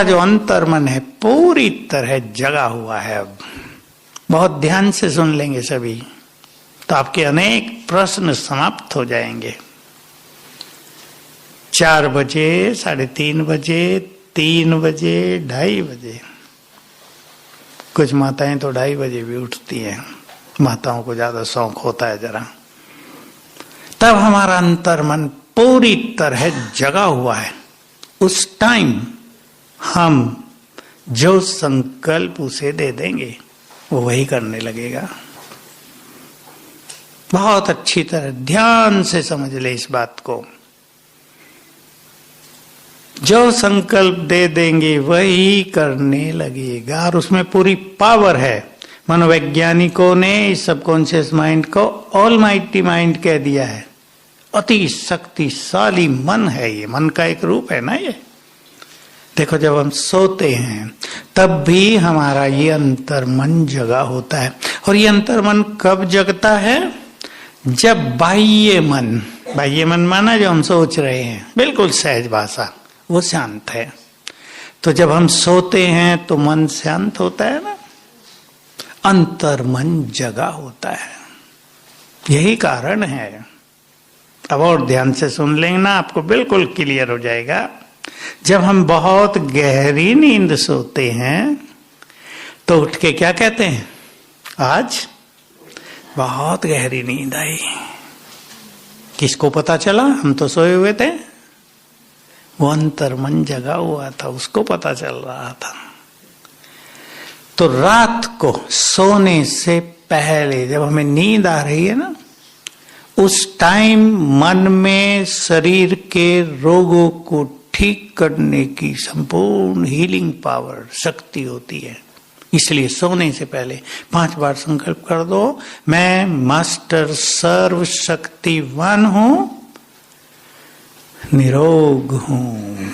जो अंतर मन है पूरी तरह जगा हुआ है। अब बहुत ध्यान से सुन लेंगे सभी तो आपके अनेक प्रश्न समाप्त हो जाएंगे। 4 बजे, 3:30 बजे, 3 बजे, 2:30 बजे, कुछ माताएं तो 2:30 बजे भी उठती हैं, माताओं को ज्यादा शौक होता है जरा। तब हमारा अंतर मन पूरी तरह जगा हुआ है। उस टाइम हम जो संकल्प उसे दे देंगे वो वही करने लगेगा। बहुत अच्छी तरह ध्यान से समझ ले इस बात को। जो संकल्प दे देंगे वही करने लगेगा और उसमें पूरी पावर है। मनोवैज्ञानिकों ने इस सबकॉन्शियस माइंड को ऑलमाइटी माइंड कह दिया है। अति शक्तिशाली मन है ये, मन का एक रूप है ना ये। देखो जब हम सोते हैं तब भी हमारा ये अंतर मन जगा होता है। और ये अंतर मन कब जगता है? जब बाह्य मन माना जो हम सोच रहे हैं, बिल्कुल सहज भाषा, वो शांत है। तो जब हम सोते हैं तो मन शांत होता है ना, अंतर मन जगा होता है। यही कारण है। अब और ध्यान से सुन लेंगे ना, आपको बिल्कुल क्लियर हो जाएगा। जब हम बहुत गहरी नींद सोते हैं तो उठ के क्या कहते हैं? आज बहुत गहरी नींद आई। किसको पता चला? हम तो सोए हुए थे, वो अंतर मन जगा हुआ था, उसको पता चल रहा था। तो रात को सोने से पहले जब हमें नींद आ रही है ना, उस टाइम मन में शरीर के रोगों को ठीक करने की संपूर्ण हीलिंग पावर, शक्ति होती है। इसलिए सोने से पहले 5 बार संकल्प कर दो, मैं मास्टर सर्व शक्तिवान हूं, निरोग हूं।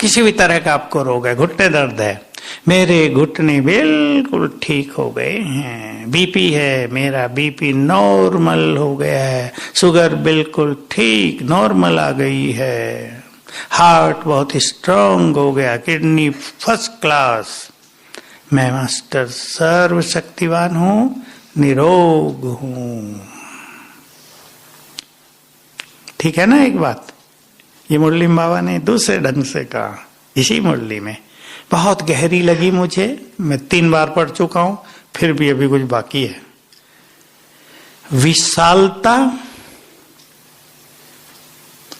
किसी भी तरह का आपको रोग है, घुटने दर्द है, मेरे घुटने बिल्कुल ठीक हो गए हैं। बीपी है, मेरा बीपी नॉर्मल हो गया है। शुगर बिल्कुल ठीक नॉर्मल आ गई है। हार्ट बहुत स्ट्रांग हो गया, किडनी फर्स्ट क्लास। मैं मास्टर सर्वशक्तिवान हूं, निरोग हूं। ठीक है ना? एक बात ये मुरली बाबा ने दूसरे ढंग से कहा इसी मुरली में। बहुत गहरी लगी मुझे, मैं 3 बार पढ़ चुका हूं, फिर भी अभी कुछ बाकी है। विशालता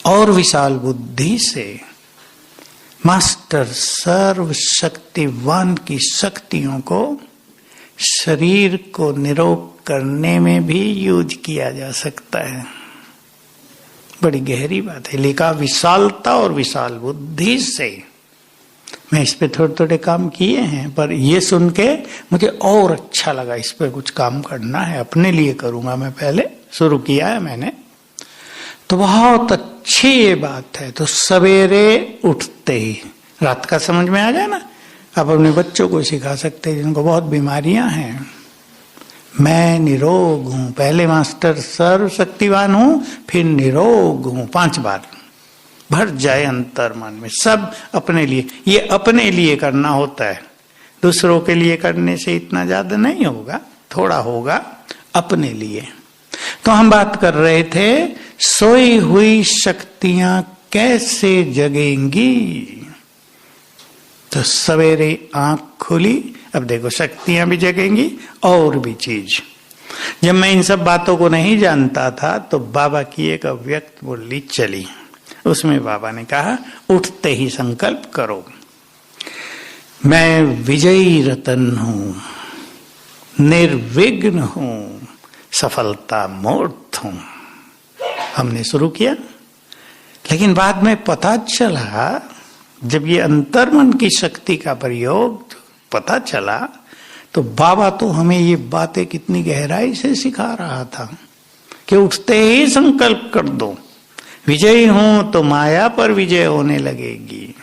और विशाल बुद्धि से मास्टर सर्व शक्तिवान की शक्तियों को शरीर को निरोग करने में भी यूज किया जा सकता है। बड़ी गहरी बात है। लिखा विशालता और विशाल बुद्धि से। मैं इस पे थोड़े काम किए हैं, पर ये सुन के मुझे और अच्छा लगा। इस पे कुछ काम करना है, अपने लिए करूंगा। मैं पहले शुरू किया है मैंने, तो बहुत अच्छी ये बात है। तो सवेरे उठते ही, रात का समझ में आ जाए ना, आप अपने बच्चों को सिखा सकते हैं जिनको बहुत बीमारियां हैं। मैं निरोग हूं, पहले मास्टर सर्वशक्तिवान हूं, फिर निरोग हूं, 5 बार भर जाए अंतर मन में। सब अपने लिए, ये अपने लिए करना होता है। दूसरों के लिए करने से इतना ज्यादा नहीं होगा, थोड़ा होगा अपने लिए। तो हम बात कर रहे थे सोई हुई शक्तियां कैसे जगेंगी। तो सवेरे आंख खुली, अब देखो शक्तियां भी जगेंगी और भी चीज। जब मैं इन सब बातों को नहीं जानता था तो बाबा की एक अव्यक्त मुरली चली। उसमें बाबा ने कहा उठते ही संकल्प करो, मैं विजयी रतन हूं, निर्विघ्न हूं, सफलता मूर्त हूं। हमने शुरू किया, लेकिन बाद में पता चला, जब ये अंतर्मन की शक्ति का प्रयोग पता चला, तो बाबा तो हमें ये बातें कितनी गहराई से सिखा रहा था कि उठते ही संकल्प कर दो। विजयी हूं तो माया पर विजय होने लगेगी,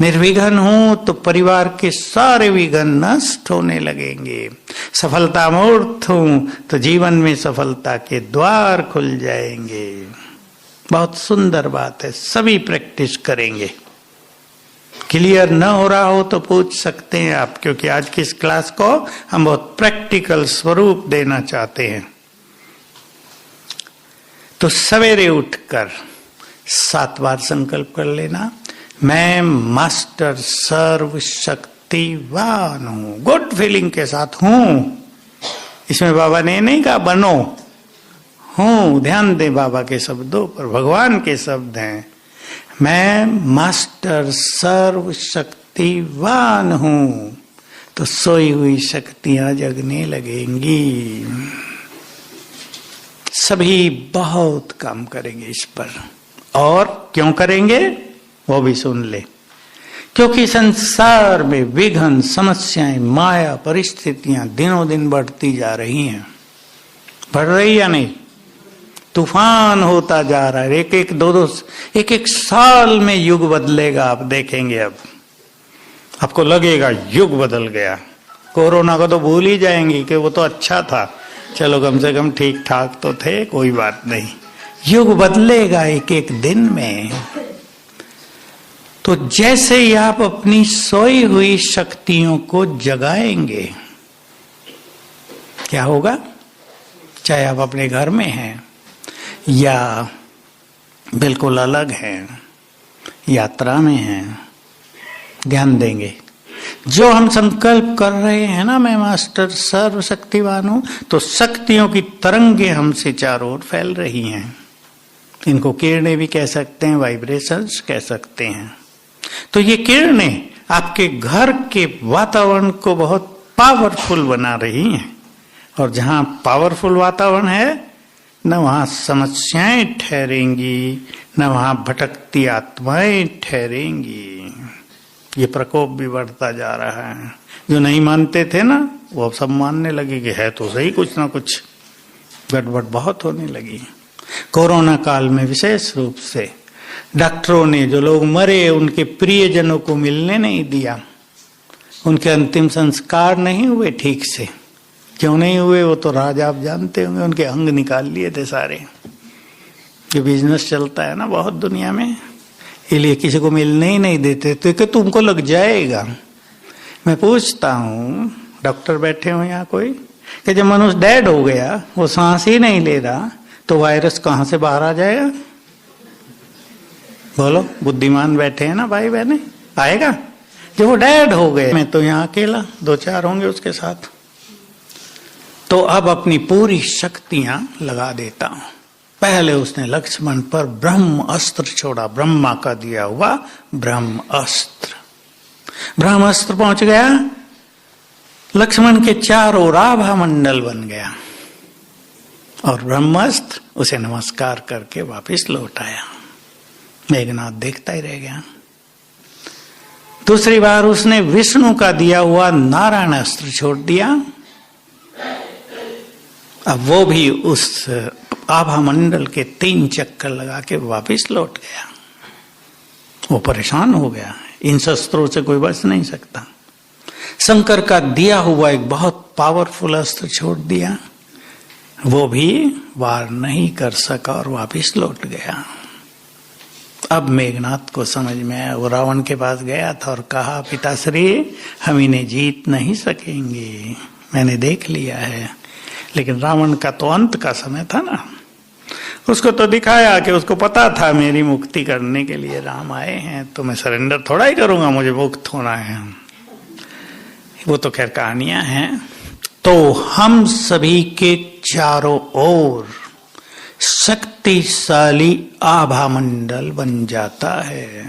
निर्विघ्न हूं तो परिवार के सारे विघ्न नष्ट होने लगेंगे, सफलता मूर्त हूं तो जीवन में सफलता के द्वार खुल जाएंगे। बहुत सुंदर बात है, सभी प्रैक्टिस करेंगे। क्लियर न हो रहा हो तो पूछ सकते हैं आप, क्योंकि आज की इस क्लास को हम बहुत प्रैक्टिकल स्वरूप देना चाहते हैं। तो सवेरे उठकर 7 बार संकल्प कर लेना, मैं मास्टर सर्वशक्तिवान हूं, गुड फीलिंग के साथ हूं। इसमें बाबा ने नहीं कहा बनो, हूं। ध्यान दें बाबा के शब्दों पर, भगवान के शब्द हैं। मैं मास्टर सर्वशक्तिवान हूं, तो सोई हुई शक्तियां जगने लगेंगी। सभी बहुत काम करेंगे इस पर। और क्यों करेंगे वो भी सुन ले। क्योंकि संसार में विघ्न, समस्याएं, माया, परिस्थितियां दिनों दिन बढ़ती जा रही हैं। बढ़ रही या नहीं? तूफान होता जा रहा है। एक साल में युग बदलेगा, आप देखेंगे। अब आपको लगेगा युग बदल गया। कोरोना को तो भूल ही जाएंगे कि वो तो अच्छा था, चलो कम से कम ठीक ठाक तो थे, कोई बात नहीं। युग बदलेगा एक एक दिन में। तो जैसे ही आप अपनी सोई हुई शक्तियों को जगाएंगे, क्या होगा? चाहे आप अपने घर में हैं या बिल्कुल अलग हैं, यात्रा में हैं, ध्यान देंगे। जो हम संकल्प कर रहे हैं ना, मैं मास्टर सर्वशक्तिवान हूं, तो शक्तियों की तरंगे हमसे चारों ओर फैल रही हैं। इनको किरणें भी कह सकते हैं, वाइब्रेशंस कह सकते हैं। तो ये किरणें आपके घर के वातावरण को बहुत पावरफुल बना रही हैं। और जहां पावरफुल वातावरण है, न वहां समस्याएं ठहरेंगी, न वहां भटकती आत्माएं ठहरेंगी। ये प्रकोप भी बढ़ता जा रहा है। जो नहीं मानते थे ना, वो सब मानने लगे कि है तो सही, कुछ ना कुछ गड़बड़ बहुत होने लगी। कोरोना काल में विशेष रूप से डॉक्टरों ने जो लोग मरे, उनके प्रियजनों को मिलने नहीं दिया। उनके अंतिम संस्कार नहीं हुए ठीक से। क्यों नहीं हुए वो तो राज आप जानते होंगे। उनके अंग निकाल लिए थे सारे। ये बिजनेस चलता है ना बहुत दुनिया में, इसलिए किसी को मिलने ही नहीं देते थे कि तुमको लग जाएगा। मैं पूछता हूँ, डॉक्टर बैठे हो यहाँ कोई, कि जब मनुष्य डेड हो गया, वो सांस ही नहीं ले रहा, तो वायरस कहाँ से बाहर आ जाएगा? बोलो, बुद्धिमान बैठे हैं ना भाई बहने, आएगा? जब वो डेड हो गए, मैं तो यहाँ अकेला, 2-4 होंगे उसके साथ। तो अब अपनी पूरी शक्तियां लगा देता हूं। पहले उसने लक्ष्मण पर ब्रह्म अस्त्र छोड़ा, ब्रह्मा का दिया हुआ ब्रह्म अस्त्र। ब्रह्म अस्त्र पहुंच गया, लक्ष्मण के चारों आभा मंडल बन गया, और ब्रह्मास्त्र उसे नमस्कार करके वापस लौट आया। मेघनाथ देखता ही रह गया। दूसरी बार उसने विष्णु का दिया हुआ नारायण अस्त्र छोड़ दिया। अब वो भी उस आभा मंडल के 3 चक्कर लगा के वापिस लौट गया। वो परेशान हो गया। इन शस्त्रों से कोई बच नहीं सकता। शंकर का दिया हुआ एक बहुत पावरफुल अस्त्र छोड़ दिया, वो भी वार नहीं कर सका और वापिस लौट गया। अब मेघनाथ को समझ में आया। वो रावण के पास गया था और कहा, पिताश्री हम इन्हें जीत नहीं सकेंगे, मैंने देख लिया है। लेकिन रावण का तो अंत का समय था ना, उसको तो दिखाया कि उसको पता था मेरी मुक्ति करने के लिए राम आए हैं, तो मैं सरेंडर थोड़ा ही करूंगा, मुझे मुक्त होना है। वो तो खैर कहानियां हैं। तो हम सभी के चारों ओर शक्तिशाली आभा मंडल बन जाता है।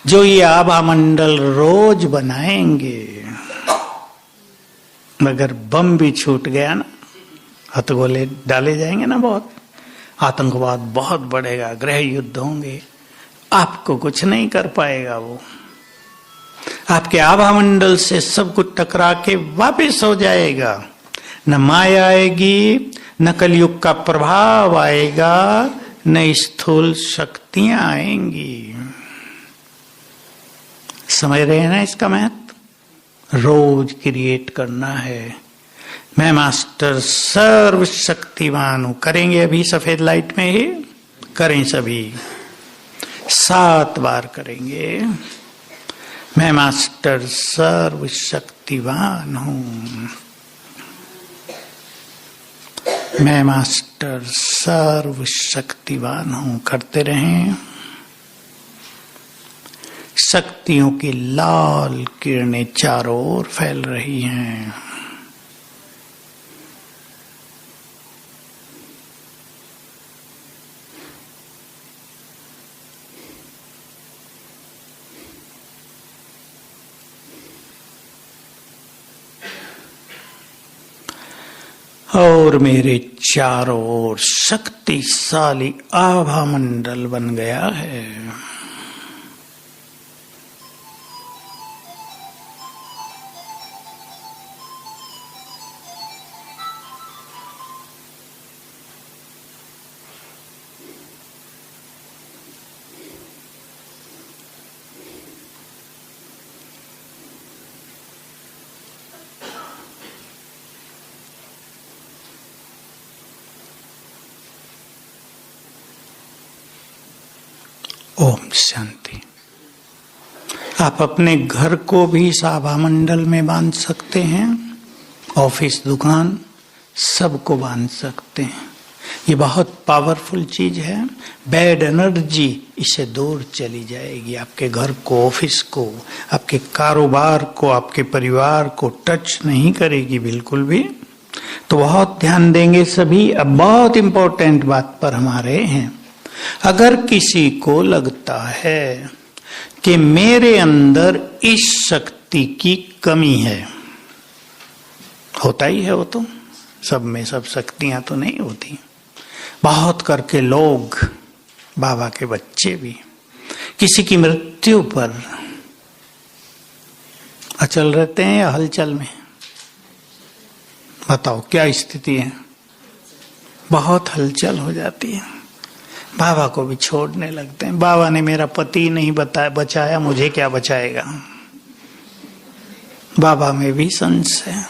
जो ये आभा मंडल रोज बनाएंगे, मगर बम भी छूट गया ना, हथगोले डाले जाएंगे ना, बहुत आतंकवाद बहुत बढ़ेगा, गृह युद्ध होंगे, आपको कुछ नहीं कर पाएगा। वो आपके आभा मंडल से सब कुछ टकरा के वापिस हो जाएगा। न माया आएगी, न कलयुग का प्रभाव आएगा, न स्थूल शक्तियां आएंगी। समझ रहे हैं ना इसका महत्व? रोज क्रिएट करना है। मैं मास्टर सर्वशक्तिवान हूं। करेंगे अभी सफेद लाइट में ही करें, सभी 7 बार करेंगे। मैं मास्टर सर्वशक्तिवान हूं। मैं मास्टर सर्वशक्तिवान हूं। करते रहें। शक्तियों की लाल किरणें चारों ओर फैल रही हैं। और मेरे चारों ओर शक्तिशाली आभा मंडल बन गया है। ओम शांति। आप अपने घर को भी इस आभा मंडल में बांध सकते हैं, ऑफिस, दुकान, सबको बांध सकते हैं। ये बहुत पावरफुल चीज है। बैड एनर्जी इससे दूर चली जाएगी। आपके घर को, ऑफिस को, आपके कारोबार को, आपके परिवार को टच नहीं करेगी बिल्कुल भी। तो बहुत ध्यान देंगे सभी। अब बहुत इंपॉर्टेंट बात पर हमारे हैं। अगर किसी को लगता है कि मेरे अंदर इस शक्ति की कमी है, होता ही है वो तो, सब में सब शक्तियां तो नहीं होती। बहुत करके लोग, बाबा के बच्चे भी, किसी की मृत्यु पर अचल रहते हैं या हलचल में? बताओ क्या स्थिति है? बहुत हलचल हो जाती है। बाबा को भी छोड़ने लगते हैं। बाबा ने मेरा पति नहीं बचाया, मुझे क्या बचाएगा? बाबा में भी संशय है।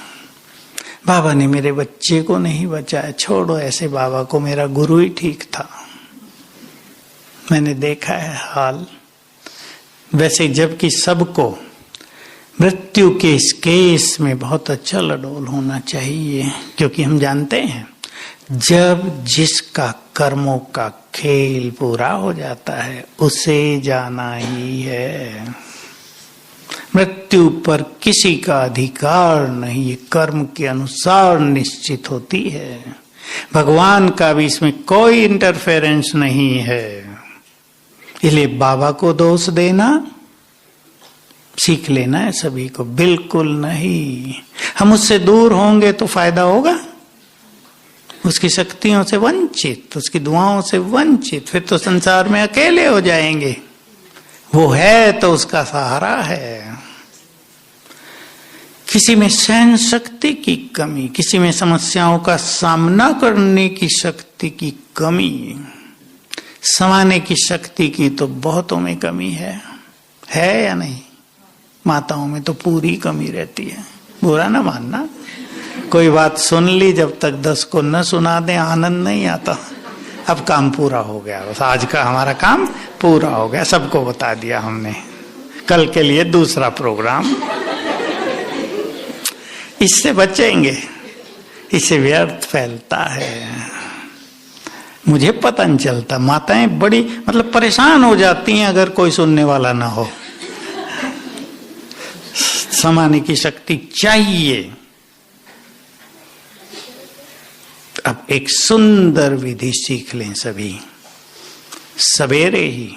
बाबा ने मेरे बच्चे को नहीं बचाया, छोड़ो ऐसे बाबा को, मेरा गुरु ही ठीक था। मैंने देखा है हाल। वैसे जबकि सबको मृत्यु के इस केस में बहुत अच्छा लडोल होना चाहिए, क्योंकि हम जानते हैं जब जिसका कर्मों का खेल पूरा हो जाता है उसे जाना ही है। मृत्यु पर किसी का अधिकार नहीं, ये कर्म के अनुसार निश्चित होती है। भगवान का भी इसमें कोई इंटरफेरेंस नहीं है। इसलिए बाबा को दोष देना सीख लेना है सभी को, बिल्कुल नहीं। हम उससे दूर होंगे तो फायदा होगा? उसकी शक्तियों से वंचित, उसकी दुआओं से वंचित, फिर तो संसार में अकेले हो जाएंगे। वो है तो उसका सहारा है। किसी में सहन शक्ति की कमी, किसी में समस्याओं का सामना करने की शक्ति की कमी, समाने की शक्ति की तो बहुतों में कमी है या नहीं? माताओं में तो पूरी कमी रहती है। बुरा ना मानना, कोई बात सुन ली, जब तक 10 को न सुना दे आनंद नहीं आता। अब काम पूरा हो गया, बस आज का हमारा काम पूरा हो गया, सबको बता दिया हमने। कल के लिए दूसरा प्रोग्राम। इससे बचेंगे, इससे व्यर्थ फैलता है। मुझे पता नहीं चलता, माताएं बड़ी मतलब परेशान हो जाती हैं अगर कोई सुनने वाला ना हो। समाने की शक्ति चाहिए। अब एक सुंदर विधि सीख लें सभी। सवेरे ही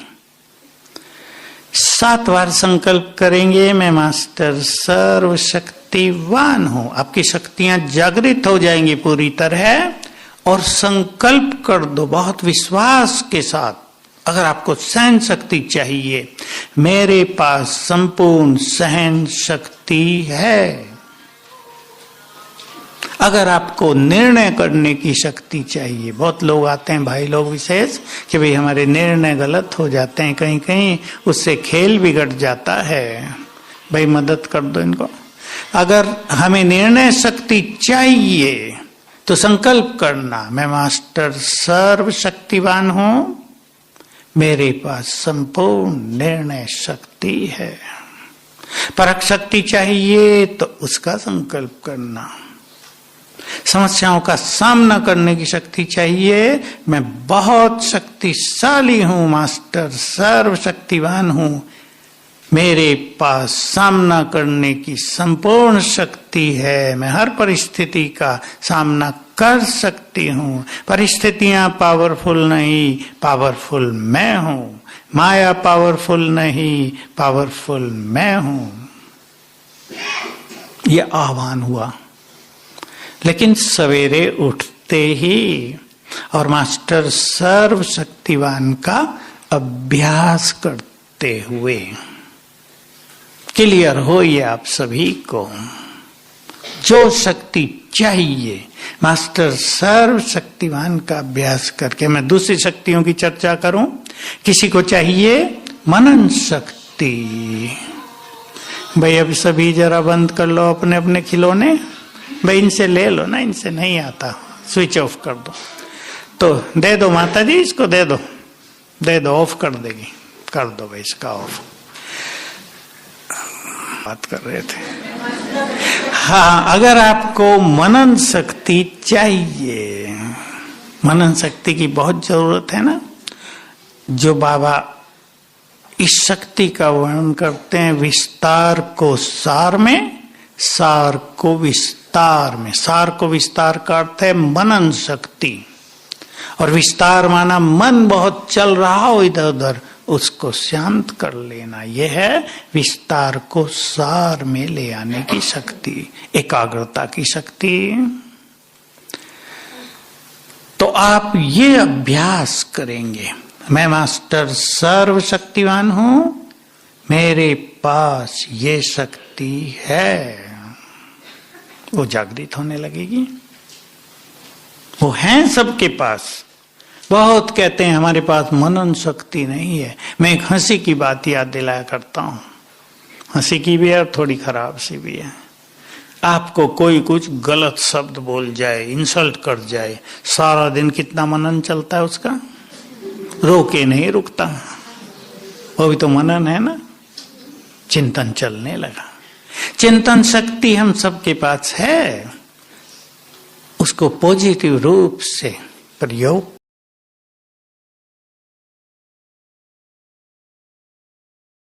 7 बार संकल्प करेंगे, मैं मास्टर सर्वशक्तिवान हूं। आपकी शक्तियां जागृत हो जाएंगी पूरी तरह। और संकल्प कर दो बहुत विश्वास के साथ। अगर आपको सहन शक्ति चाहिए, मेरे पास संपूर्ण सहन शक्ति है। अगर आपको निर्णय करने की शक्ति चाहिए, बहुत लोग आते हैं भाई लोग विशेष कि भाई हमारे निर्णय गलत हो जाते हैं, कहीं कहीं उससे खेल बिगड़ जाता है, भाई मदद कर दो इनको। अगर हमें निर्णय शक्ति चाहिए तो संकल्प करना, मैं मास्टर सर्वशक्तिवान हूं, मेरे पास संपूर्ण निर्णय शक्ति है। परख शक्ति चाहिए तो उसका संकल्प करना। समस्याओं का सामना करने की शक्ति चाहिए, मैं बहुत शक्तिशाली हूं मास्टर, सर्वशक्तिवान हूं, मेरे पास सामना करने की संपूर्ण शक्ति है, मैं हर परिस्थिति का सामना कर सकती हूं। परिस्थितियां पावरफुल नहीं, पावरफुल मैं हूं। माया पावरफुल नहीं, पावरफुल मैं हूं। यह आह्वान हुआ। लेकिन सवेरे उठते ही और मास्टर सर्वशक्तिवान का अभ्यास करते हुए क्लियर हो ये आप सभी को, जो शक्ति चाहिए मास्टर सर्वशक्तिवान का अभ्यास करके। मैं दूसरी शक्तियों की चर्चा करूं। किसी को चाहिए मनन शक्ति। भाई अब सभी जरा बंद कर लो अपने अपने खिलौने, भाई इनसे ले लो ना, इनसे नहीं आता, स्विच ऑफ कर दो। तो दे दो माता जी, इसको दे दो, दे दो, ऑफ कर देगी, कर दो भाई इसका ऑफ। बात कर रहे थे। हाँ, अगर आपको मनन शक्ति चाहिए, मनन शक्ति की बहुत जरूरत है ना। जो बाबा इस शक्ति का वर्णन करते हैं, विस्तार को सार में, सार को विस्तार में। सार को विस्तार का अर्थ है मनन शक्ति, और विस्तार माना मन बहुत चल रहा हो इधर उधर, उसको शांत कर लेना। यह है विस्तार को सार में ले आने की शक्ति, एकाग्रता की शक्ति। तो आप ये अभ्यास करेंगे, मैं मास्टर सर्वशक्तिवान हूं, मेरे पास ये शक्ति है, वो जागृत होने लगेगी। वो है सबके पास। बहुत कहते हैं हमारे पास मनन शक्ति नहीं है। मैं एक हंसी की बात याद दिलाया करता हूं, हंसी की भी है और थोड़ी खराब सी भी है। आपको कोई कुछ गलत शब्द बोल जाए, इंसल्ट कर जाए, सारा दिन कितना मनन चलता है उसका, रोके नहीं रुकता। वो भी तो मनन है ना, चिंतन चलने लगा। चिंतन शक्ति हम सबके पास है, उसको पॉजिटिव रूप से प्रयोग